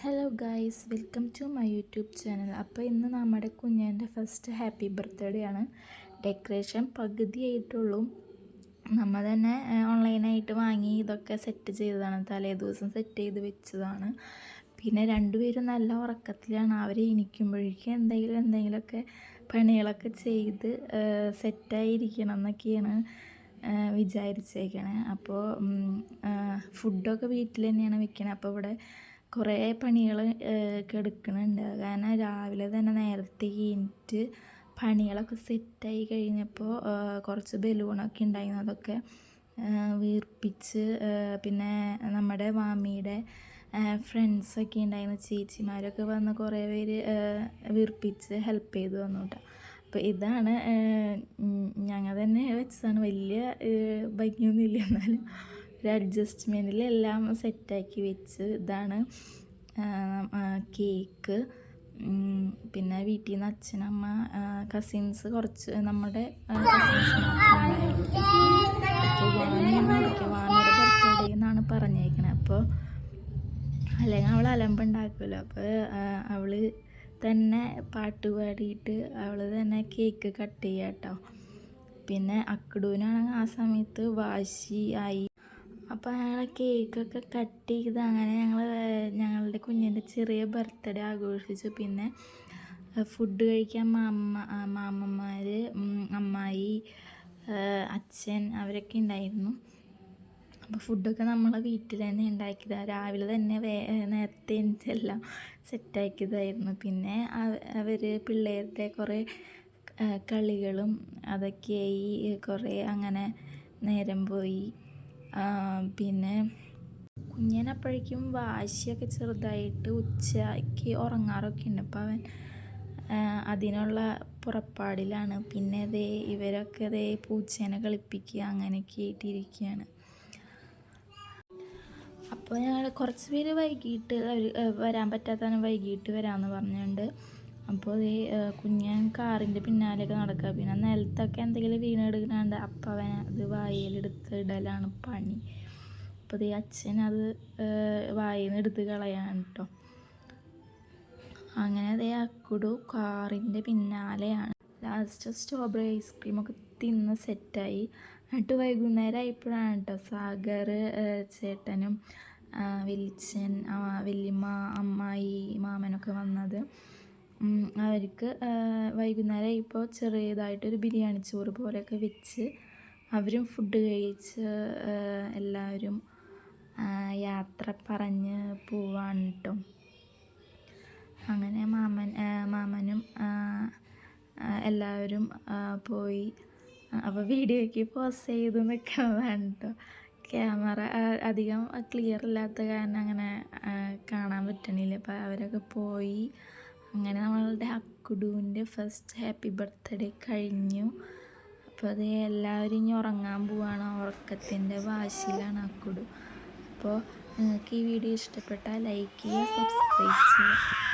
Hello guys, welcome to my YouTube channel. അപ്പോൾ ഇന്ന് നമ്മുടെ കുഞ്ഞേൻ്റെ ഫസ്റ്റ് ഹാപ്പി ബർത്ത്ഡേ ആണ്. ഡെക്കറേഷൻ പകുതിയായിട്ടുള്ളൂ. നമ്മൾ തന്നെ ഓൺലൈനായിട്ട് വാങ്ങി ഇതൊക്കെ സെറ്റ് ചെയ്തതാണ്. തലേ ദിവസം സെറ്റ് ചെയ്ത് വെച്ചതാണ്. പിന്നെ രണ്ടുപേരും നല്ല ഉറക്കത്തിലാണ്. അവർ എണീക്കുമ്പോഴേക്കും എന്തെങ്കിലുമൊക്കെ പണികളൊക്കെ ചെയ്ത് സെറ്റായിരിക്കണം എന്നൊക്കെയാണ് വിചാരിച്ചേക്കണേ. അപ്പോൾ ഫുഡൊക്കെ വീട്ടിൽ തന്നെയാണ് വെക്കണത്. അപ്പോൾ ഇവിടെ കുറേ പണികൾ കിടക്കുന്നുണ്ട്. കാരണം രാവിലെ തന്നെ നേരത്തെ എണീറ്റ് പണികളൊക്കെ സെറ്റായി കഴിഞ്ഞപ്പോൾ കുറച്ച് ബലൂണൊക്കെ ഉണ്ടായിരുന്നു. അതൊക്കെ വീർപ്പിച്ച്, പിന്നെ നമ്മുടെ മാമിയുടെ ഫ്രണ്ട്സൊക്കെ ഉണ്ടായിരുന്നു, ചേച്ചിമാരൊക്കെ വന്ന് കുറേ പേര് വീർപ്പിച്ച് ഹെൽപ്പ് ചെയ്തു തന്നു കേട്ടോ. അപ്പോൾ ഇതാണ് ഞങ്ങൾ തന്നെ വെച്ചതാണ്. വലിയ ഭംഗിയൊന്നുമില്ല, എന്നാലും ഒരു അഡ്ജസ്റ്റ്മെൻറ്റിലെല്ലാം സെറ്റാക്കി വെച്ച്. ഇതാണ് കേക്ക്. പിന്നെ വീട്ടിൽ നിന്ന് അച്ഛനമ്മ കസിൻസ് കുറച്ച് നമ്മുടെ കസിൻസ് മാത്രമേ അപ്പോൾ വാമിയുടെ ബർത്ത്ഡേ എന്നാണ് പറഞ്ഞേക്കണത്. അപ്പോൾ അല്ലെങ്കിൽ അവൾ അലമ്പുണ്ടാക്കുമല്ലോ. അപ്പോൾ അവൾ തന്നെ പാട്ട് പാടിയിട്ട് അവൾ തന്നെ കേക്ക് കട്ട് ചെയ്യുക കേട്ടോ. പിന്നെ അക്കിടുവിനാണെങ്കിൽ ആ സമയത്ത് വാശി ആയി. അപ്പോൾ ഞങ്ങൾ കേക്കൊക്കെ കട്ട് ചെയ്ത് അങ്ങനെ ഞങ്ങളുടെ കുഞ്ഞിൻ്റെ ചെറിയ ബർത്ത്ഡേ ആഘോഷിച്ചു. പിന്നെ ഫുഡ് കഴിക്കാൻ മാമന്മാർ, അമ്മായി, അച്ഛൻ അവരൊക്കെ ഉണ്ടായിരുന്നു. അപ്പോൾ ഫുഡൊക്കെ നമ്മളെ വീട്ടിൽ തന്നെ ഉണ്ടാക്കിയതാണ്. രാവിലെ തന്നെ നേരത്തെ എല്ലാം സെറ്റാക്കിയതായിരുന്നു. പിന്നെ അവർ പിള്ളേരുടെ കുറേ കളികളും അതൊക്കെയായി കുറേ അങ്ങനെ നേരം പോയി. പിന്നെ കുഞ്ഞിനപ്പോഴേക്കും വാശിയൊക്കെ ചെറുതായിട്ട് ഉച്ചയ്ക്ക് ഉറങ്ങാറൊക്കെ ഉണ്ട്. അപ്പോൾ അവൻ അതിനുള്ള പുറപ്പാടിലാണ്. പിന്നെ ഇവരൊക്കെ പൂച്ചേനെ കളിപ്പിക്കുക അങ്ങനെയൊക്കെ ആയിട്ടിരിക്കുകയാണ്. അപ്പോൾ ഞങ്ങൾ കുറച്ച് പേര് വൈകിട്ട് വരാൻ പറ്റാത്തവന് വൈകിട്ട് വരാമെന്ന് പറഞ്ഞുകൊണ്ട്. അപ്പോൾ കുഞ്ഞൻ കാറിൻ്റെ പിന്നാലെയൊക്കെ നടക്കുക. പിന്നെ നിലത്തൊക്കെ എന്തെങ്കിലും വീണെടുക്കുന്നുണ്ട്. അപ്പം അവൻ അത് വായിലെടുത്ത് ഇടലാണ് പണി. അപ്പോൾ അച്ഛൻ അത് വായിൽ നിന്ന് എടുത്ത് കളയാണ് കേട്ടോ. അങ്ങനെ അക്കുടു കാറിൻ്റെ പിന്നാലെയാണ്. ലാസ്റ്റ് സ്ട്രോബെറി ഐസ്ക്രീമൊക്കെ തിന്ന് സെറ്റായി. എന്നിട്ട് വൈകുന്നേരം ആയപ്പോഴാണ് കേട്ടോ സാഗർ ചേട്ടനും വലിച്ചൻ, വല്യമ്മ, അമ്മായി, മാമനൊക്കെ വന്നത്. അവർക്ക് വൈകുന്നേരം ഇപ്പോൾ ചെറിയതായിട്ടൊരു ബിരിയാണി ചോറ് പോലെയൊക്കെ വെച്ച് അവരും ഫുഡ് കഴിച്ച് എല്ലാവരും യാത്ര പറഞ്ഞ് പോവാണ് കേട്ടോ. അങ്ങനെ മാമനും എല്ലാവരും പോയി. അപ്പോൾ വീഡിയോയ്ക്ക് പോസ്റ്റ് ചെയ്ത് നിൽക്കുന്നതാണ് കേട്ടോ. ക്യാമറ അധികം ക്ലിയർ ഇല്ലാത്ത കാരണം അങ്ങനെ കാണാൻ പറ്റണില്ല. അപ്പോൾ അവരൊക്കെ പോയി. അങ്ങനെ നമ്മളുടെ അക്കുടുവിൻ്റെ ഫസ്റ്റ് ഹാപ്പി ബർത്ത്ഡേ കഴിഞ്ഞു. അപ്പോൾ എല്ലാവരും ഇനി ഉറങ്ങാൻ പോവാണ്. ഉറക്കത്തിൻ്റെ വാശിയിലാണ് അക്കുടു. അപ്പോൾ നിങ്ങൾക്ക് ഈ വീഡിയോ ഇഷ്ടപ്പെട്ടാൽ ലൈക്ക് ചെയ്യുക, സബ്സ്ക്രൈബ് ചെയ്യുക.